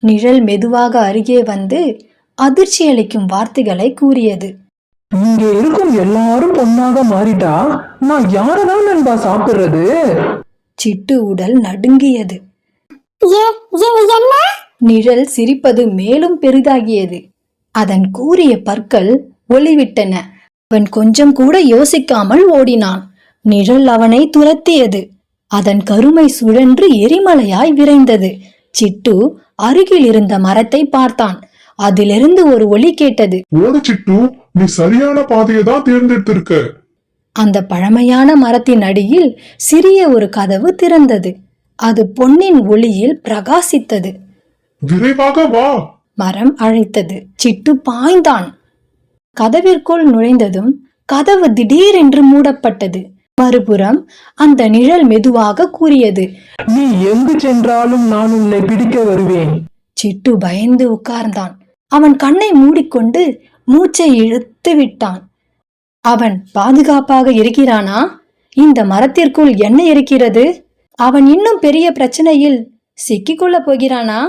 நிழல் மெதுவாக அருகே வந்து அதிர்ச்சி அளிக்கும் வார்த்தைகளை கூறியது. இங்க இருக்கும் எல்லாரும் பொண்ணாக மாறிட்டா நான் யாரதான் நண்பா சாப்பிடுறது? சிட்டு உடல் நடுங்கியது. நிழல் சிரிப்பது மேலும் பெரிதாகியது. அதன் கூரிய பற்கள் ஒளிவிட்டன. அவன் கொஞ்சம் கூட யோசிக்காமல் ஓடினான். நிழல் அவனை துரத்தியது. அதன் கருமை சுழன்று எரிமலையாய் விரைந்தது. சிட்டு அருகில் இருந்த மரத்தை பார்த்தான். அதிலிருந்து ஒரு ஒலி கேட்டது. ஓடு சிட்டு, நீ சரியான பாதையை தான் தேர்ந்தெடுத்திருக்க. அந்த பழமையான மரத்தின் அடியில் சிறிய ஒரு கதவு திறந்தது. அது பொன்னின் ஒளியில் பிரகாசித்தது. விரைவாக வா, மரம் அழைத்தது. சிட்டு பாய்ந்தான். கதவிற்குள் நுழைந்ததும் கதவு திடீரென்று மூடப்பட்டது. மறுபுறம் அந்த நிழல் மெதுவாக கூறியது. நீ எங்கு சென்றாலும் நான் உன்னை பிடிக்க வருவேன். சிட்டு பயந்து உட்கார்ந்தான். அவன் கண்ணை மூடிக்கொண்டு மூச்சை இழுத்து விட்டான். அவன் பாதுகாப்பாக இருக்கிறானா? இந்த மரத்திற்குள் என்ன இருக்கிறது? அவன் இன்னும் பெரிய பிரச்சனையில் சிக்கிக்கொள்ளப் போகிறானா?